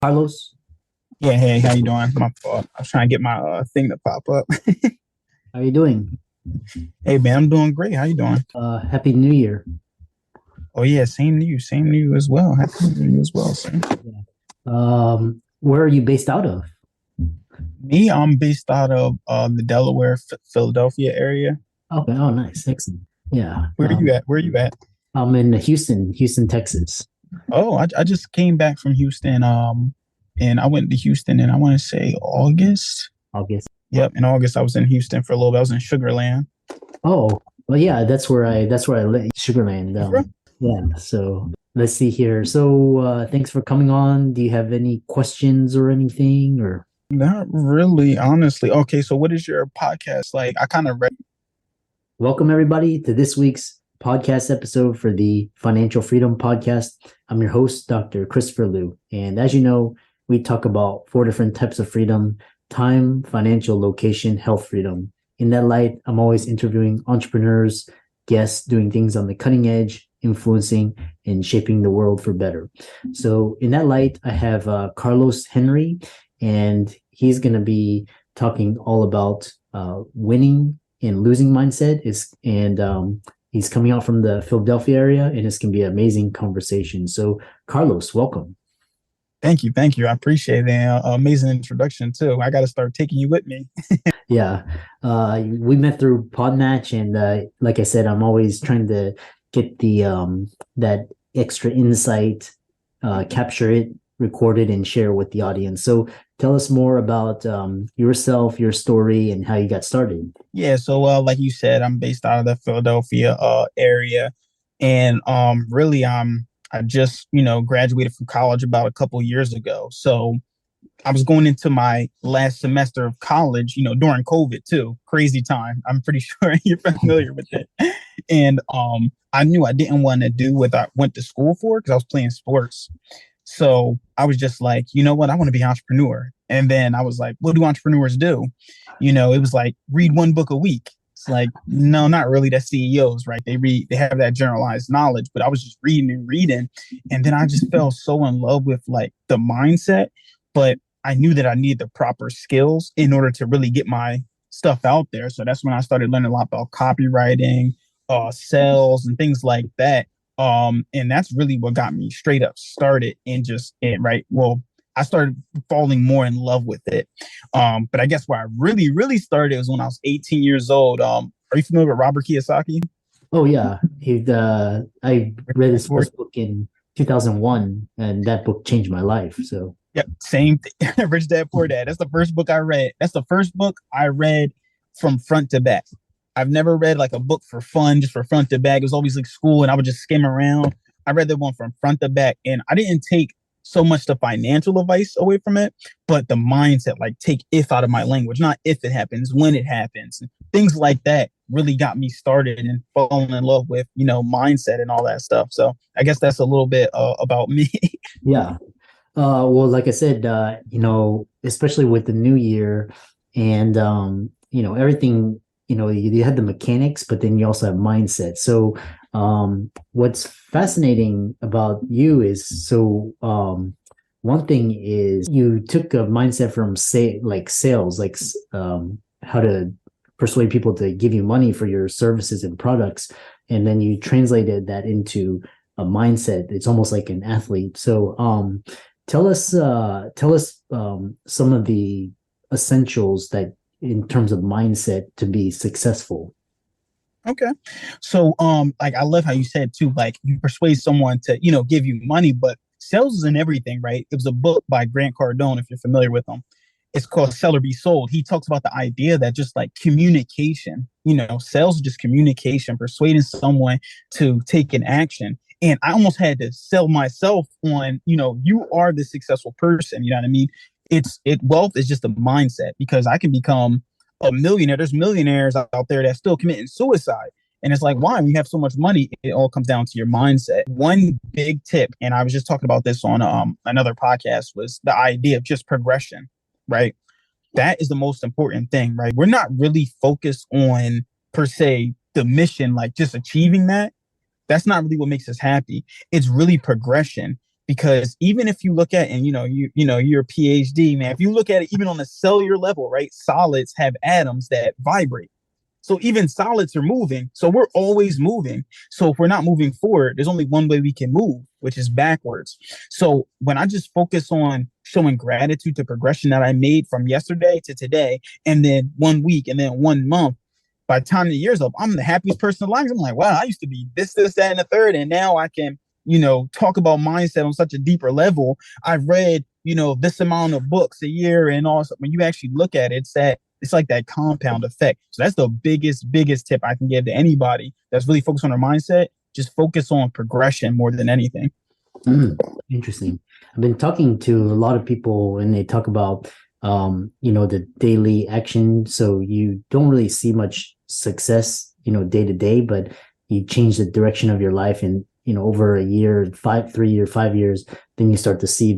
Carlos, Yeah, hey, how you doing? My fault. I was trying to get my thing to pop up. how you doing? Hey man, I'm doing great. How you doing? Happy New Year. Oh yeah, same to you. Same to you as well. Happy New Year to you as well, sir. Yeah. Where are you based out of? Me, I'm based out of the Delaware, Philadelphia area. Okay. Oh, nice. Excellent. Yeah. Where are you at? Where are you at? I'm in Houston, Texas. Oh, I just came back from Houston. And I went to Houston and I want to say August. August. Yep, in August I was in Houston for a little bit. I was in Sugarland. Oh, well, yeah. That's where I live, Sugarland. Yeah. So let's see here. So, thanks for coming on. Do you have any questions or anything? Or Not really, honestly. Okay, so what is your podcast like? I kind of read. welcome everybody to this week's podcast episode for the Financial Freedom Podcast. I'm your host, Dr. Christopher Liu. And as you know, we talk about four different types of freedom: time, financial, location, health freedom. In that light, I'm always interviewing entrepreneurs, guests doing things on the cutting edge, influencing and shaping the world for better. So, in that light, I have Carlos Henry, and he's going to be talking all about winning and losing mindset is and he's coming out from the Philadelphia area, and it's going to be an amazing conversation. So Carlos, welcome. Thank you, thank you. I appreciate the amazing introduction too. I got to start taking you with me. Yeah, we met through Podmatch, and like I said, I'm always trying to get the that extra insight, capture it, record it, and share with the audience. So tell us more about yourself, your story, and how you got started. Yeah, so like you said, I'm based out of the Philadelphia area, and really, I just graduated from college about a couple years ago. So I was going into my last semester of college, during COVID too. Crazy time. I'm pretty sure you're familiar with it. And I knew I didn't want to do what I went to school for because I was playing sports. So I was just like, you know what? I want to be an entrepreneur. And then I was like, what do entrepreneurs do? It was like read one book a week. It's like, no, not really. That's CEOs, right? They have that generalized knowledge, but I was just reading and reading. And then I just fell so in love with like the mindset. But I knew that I needed the proper skills in order to really get my stuff out there. So that's when I started learning a lot about copywriting, sales, and things like that. And that's really what got me straight up started and just it, right. Well, I started falling more in love with it. But I guess where I really, really started was when I was 18 years old. Are you familiar with Robert Kiyosaki? Oh yeah, I read his first book in 2001, and that book changed my life. So Yep, same thing. Rich Dad Poor Dad. That's the first book I read. That's the first book I read from front to back. I've never read like a book for fun, just for front to back. It was always like school, and I would just skim around. I read that one from front to back, and I didn't take so much the financial advice away from it, but the mindset, like take if out of my language, not if it happens, when it happens, things like that really got me started and falling in love with mindset and all that stuff. So I guess that's a little bit about me. yeah, well, like I said, especially with the new year and everything, you had the mechanics, but then you also have mindset. So, what's fascinating about you is one thing is you took a mindset from say like sales, like how to persuade people to give you money for your services and products, and then you translated that into a mindset. It's almost like an athlete. So, tell us some of the essentials that in terms of mindset to be successful. Okay. So like I love how you said too, like you persuade someone to, give you money, but sales is in everything, right? It was a book by Grant Cardone, if you're familiar with him. It's called Sell or Be Sold. He talks about the idea that just like communication, sales is just communication, persuading someone to take an action. And I almost had to sell myself on, you are the successful person. You know what I mean? Wealth is just a mindset because I can become a millionaire. There's millionaires out there that still committing suicide. And it's like, why? When you have so much money, it all comes down to your mindset. One big tip, and I was just talking about this on another podcast, was the idea of just progression, right? That is the most important thing, right? We're not really focused on, per se, the mission, like just achieving that. That's not really what makes us happy. It's really progression because even if you look at, and you're a PhD, man, if you look at it even on a cellular level, right, solids have atoms that vibrate. So even solids are moving. So we're always moving. So if we're not moving forward, there's only one way we can move, which is backwards. So when I just focus on showing gratitude to progression that I made from yesterday to today, and then 1 week, and then 1 month, by the time the year's up, I'm the happiest person alive. I'm like, wow, I used to be this, that, and the third. And now I can, talk about mindset on such a deeper level. I've read, this amount of books a year, and also when you actually look at it, it's like that compound effect. So that's the biggest tip I can give to anybody that's really focused on their mindset. Just focus on progression more than anything. Interesting. I've been talking to a lot of people, and they talk about, the daily action. So you don't really see much success, day to day, but you change the direction of your life, and, over a year, 3 year, 5 years, then you start to see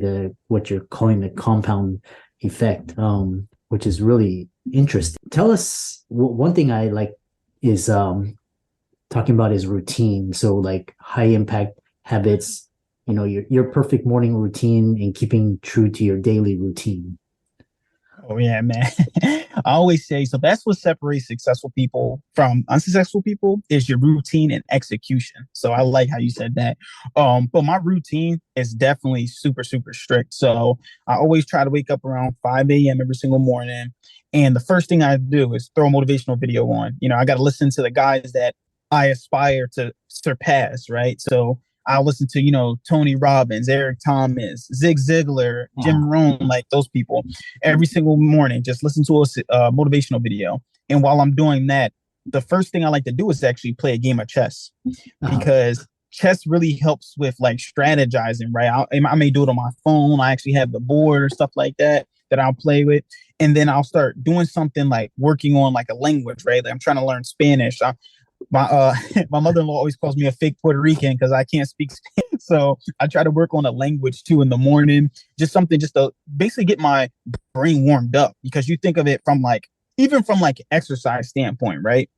what you're calling the compound effect, which is really interesting. Tell us, one thing I like is talking about is routine. So like high impact habits, your perfect morning routine, and keeping true to your daily routine. Oh yeah, man. I always say, so that's what separates successful people from unsuccessful people is your routine and execution. So I like how you said that. But my routine is definitely super, super strict. So I always try to wake up around 5 a.m. every single morning. And the first thing I do is throw a motivational video on. I got to listen to the guys that I aspire to surpass, right? So I'll listen to, Tony Robbins, Eric Thomas, Zig Ziglar, Jim Rohn, like those people every single morning. Just listen to a motivational video. And while I'm doing that, the first thing I like to do is actually play a game of chess, because chess really helps with like strategizing, right? I may do it on my phone. I actually have the board or stuff like that I'll play with. And then I'll start doing something like working on like a language, right? Like I'm trying to learn Spanish. My mother-in-law always calls me a fake Puerto Rican because I can't speak Spanish. So I try to work on a language too in the morning, just something just to basically get my brain warmed up, because you think of it from like, even from like exercise standpoint, right?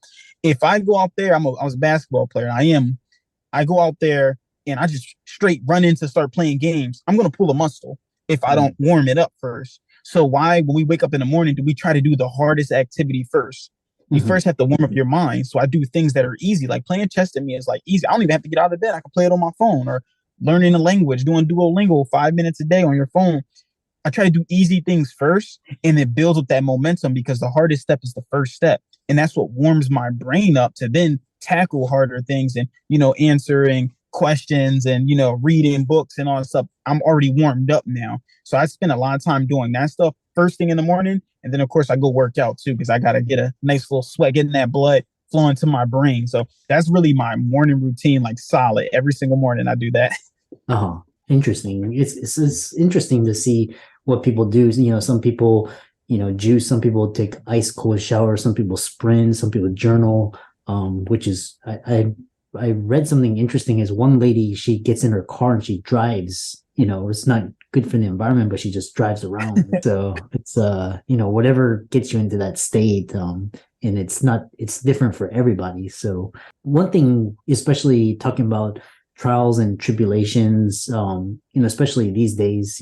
If I go out there, I was a basketball player. I go out there and I just straight run in to start playing games. I'm going to pull a muscle if I don't warm it up first. So why, when we wake up in the morning, do we try to do the hardest activity first? You first have to warm up your mind. So I do things that are easy, like playing chess to me is like easy. I don't even have to get out of bed. I can play it on my phone, or learning a language, doing Duolingo 5 minutes a day on your phone. I try to do easy things first, and it builds up that momentum, because the hardest step is the first step. And that's what warms my brain up to then tackle harder things, and, answering questions, and, reading books and all that stuff. I'm already warmed up now. So I spend a lot of time doing that stuff first thing in the morning. And then, of course, I go work out, too, because I got to get a nice little sweat, getting that blood flowing to my brain. So that's really my morning routine, like solid. Every single morning I do that. Interesting. It's interesting to see what people do. Some people, juice, some people take ice cold shower, some people sprint, some people journal, which is, I read something interesting. Is one lady, she gets in her car and she drives, it's not good for the environment, but she just drives around. So it's, whatever gets you into that state. And it's different for everybody. So one thing, especially talking about trials and tribulations, especially these days,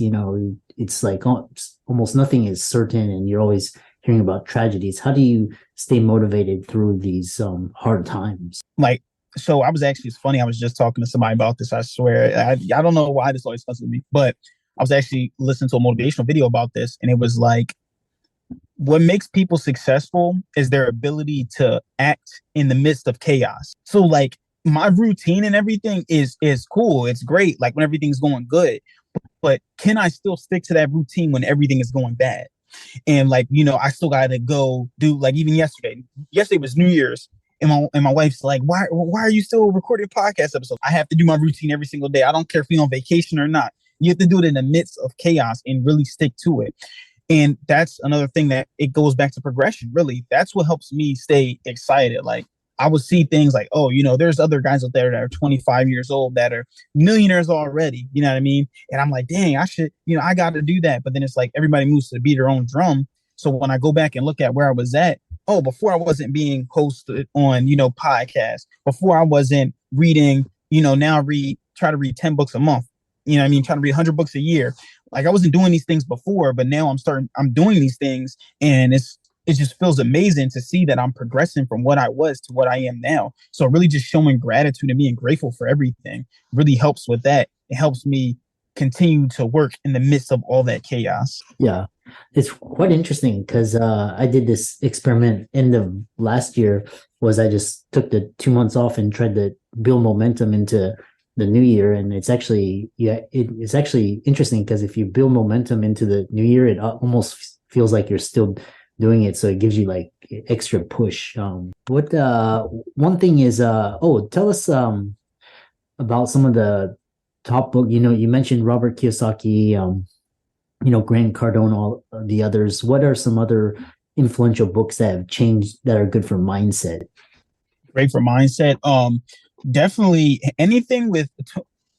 it's like almost nothing is certain, and you're always hearing about tragedies. How do you stay motivated through these hard times? So it's funny. I was just talking to somebody about this. I swear, I don't know why this always fucks with me, but I was actually listening to a motivational video about this, and it was like, what makes people successful is their ability to act in the midst of chaos. So like my routine and everything is cool. It's great. Like when everything's going good, but can I still stick to that routine when everything is going bad? And like, I still got to go do, like, even yesterday was New Year's. And my wife's like, why are you still recording a podcast episode? I have to do my routine every single day. I don't care if you're on vacation or not. You have to do it in the midst of chaos and really stick to it. And that's another thing that it goes back to progression. Really, that's what helps me stay excited. Like I would see things like, there's other guys out there that are 25 years old that are millionaires already. You know what I mean? And I'm like, dang, I should, I got to do that. But then it's like everybody moves to beat their own drum. So when I go back and look at where I was at, before I wasn't being hosted on, podcasts, before I wasn't reading, try to read 10 books a month. you know what I mean, trying to read 100 books a year. Like I wasn't doing these things before, but now I'm doing these things, and it just feels amazing to see that I'm progressing from what I was to what I am now. So really just showing gratitude and being grateful for everything really helps with that. It helps me continue to work in the midst of all that chaos. Yeah, it's quite interesting because I did this experiment end of last year. Was I just took the 2 months off and tried to build momentum into the new year, and it's actually it's actually interesting because if you build momentum into the new year, it almost feels like you're still doing it, so it gives you like extra push. What one thing is oh, tell us about some of the top book. You mentioned Robert Kiyosaki. Grant Cardone, all the others. What are some other influential books that have changed that are good for mindset? Great for mindset. Definitely anything with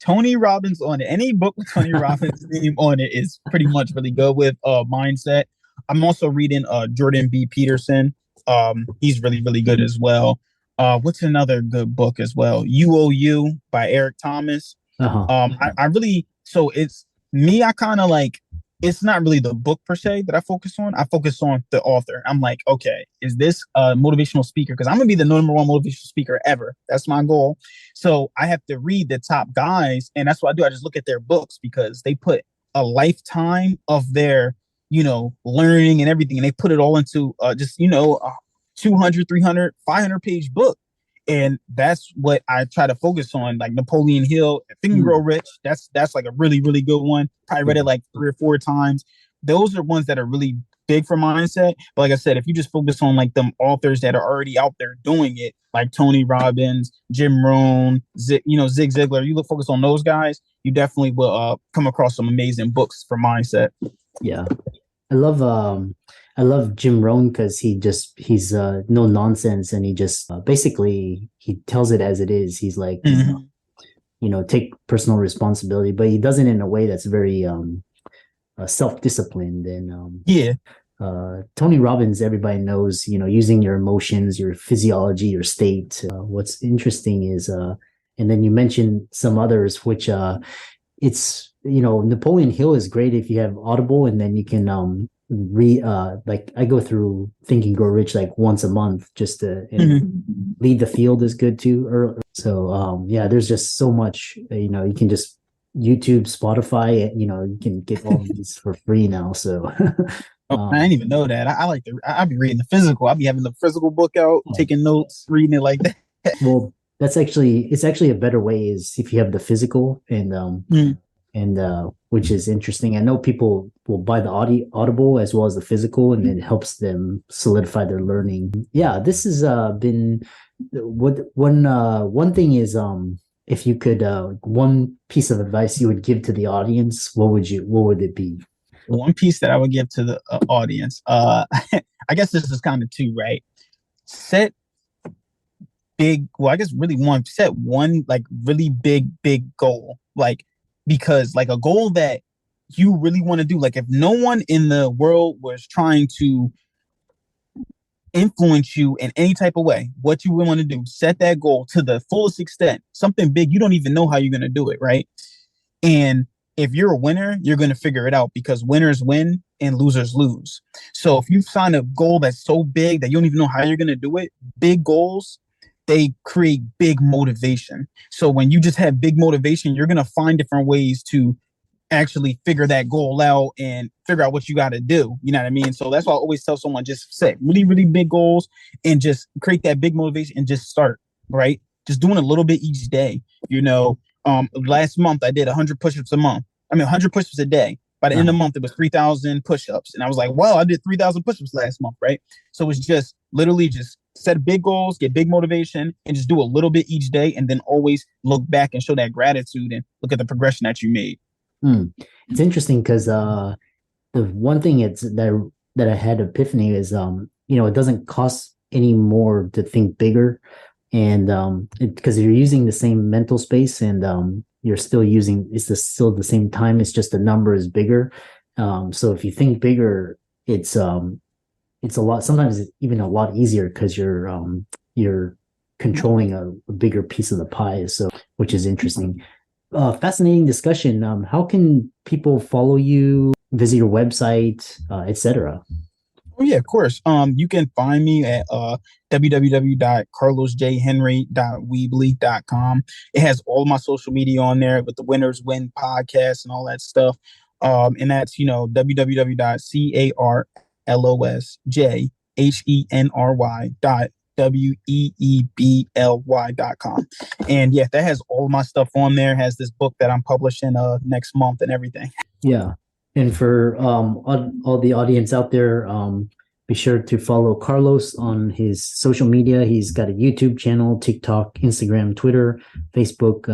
Tony Robbins on it. Any book with Tony Robbins' name on it is pretty much really good with mindset. I'm also reading Jordan B. Peterson. He's really, really good as well. What's another good book as well? UOU by Eric Thomas. Uh-huh. I really, so it's me, I kind of like, it's not really the book per se that I focus on. I focus on the author. I'm like, okay, is this a motivational speaker? Because I'm gonna be the number one motivational speaker ever. That's my goal. So I have to read the top guys, and that's what I do. I just look at their books because they put a lifetime of their, learning and everything, and they put it all into just, 200, 300, 500-page book. And that's what I try to focus on, like Napoleon Hill, Think and Grow Rich. That's like a really, really good one. Probably read it like 3 or 4 times. Those are ones that are really big for mindset. But like I said, if you just focus on like them authors that are already out there doing it, like Tony Robbins, Jim Rohn, Zig Ziglar, you focus on those guys, you definitely will come across some amazing books for mindset. Yeah. I love Jim Rohn because he's no nonsense, and he just basically he tells it as it is. He's like, take personal responsibility, but he does it in a way that's very self-disciplined. And Tony Robbins, everybody knows, using your emotions, your physiology, your state. What's interesting is, and then you mentioned some others, which it's, Napoleon Hill is great if you have Audible, and then you can read, like I go through Think and Grow Rich like once a month just to Lead the Field is good too. So yeah, there's just so much, you can just YouTube, Spotify, you can get all these for free now. So I didn't even know that. I like I'll be reading the physical. I'll be having the physical book out, taking notes, reading it like that. Well, it's actually a better way is if you have the physical, and which is interesting. I know people will buy the Audible as well as the physical, and it helps them solidify their learning. Yeah, this has been one thing is if you could one piece of advice you would give to the audience, what would it be? One piece that I would give to the audience, I guess this is kind of two, right? Set one like really big goal, like, because like a goal that you really want to do, like if no one in the world was trying to influence you in any type of way, what you want to do, set that goal to the fullest extent, something big, you don't even know how you're going to do it, right? And if you're a winner, you're going to figure it out, because winners win and losers lose. So if you find a goal that's so big that you don't even know how you're going to do it, big goals, they create big motivation. So when you just have big motivation, you're going to find different ways to actually figure that goal out and figure out what you got to do. You know what I mean? So that's why I always tell someone, just set really, really big goals and just create that big motivation and just start, right? Just doing a little bit each day. Last month I did 100 push-ups a month. 100 push-ups a day. By the end of the month, it was 3,000 push-ups. And I was like, wow, I did 3,000 push-ups last month, right? So it's just literally just set big goals, get big motivation, and just do a little bit each day, and then always look back and show that gratitude and look at the progression that you made. It's interesting because the one thing that I had epiphany is it doesn't cost any more to think bigger, and because you're using the same mental space, and you're still using still the same time. It's just the number is bigger. So if you think bigger, it's a lot. Sometimes it's even a lot easier because you're controlling a bigger piece of the pie. So, which is interesting. fascinating discussion. How can people follow you, visit your website, etc.? Oh yeah, of course. You can find me at www.carlosjhenry.weebly.com. It has all my social media on there with the Winners Win podcast and all that stuff. And that's www.carlosjhenry.weebly.com. And yeah, that has all my stuff on there. Has this book that I'm publishing next month and everything. Yeah. And for all the audience out there, be sure to follow Carlos on his social media. He's got a YouTube channel, TikTok, Instagram, Twitter, Facebook.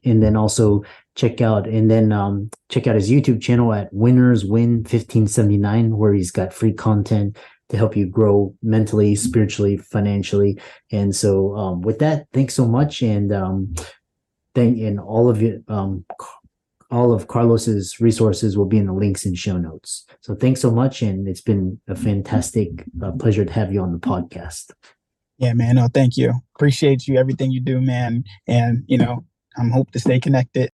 And then also check out his YouTube channel at Winners Win 1579, where he's got free content to help you grow mentally, spiritually, financially. And so, with that, thanks so much, and all of you. All of Carlos's resources will be in the links and show notes. So thanks so much. And it's been a fantastic pleasure to have you on the podcast. Yeah, man. No, thank you. Appreciate you, everything you do, man. And, I'm hope to stay connected.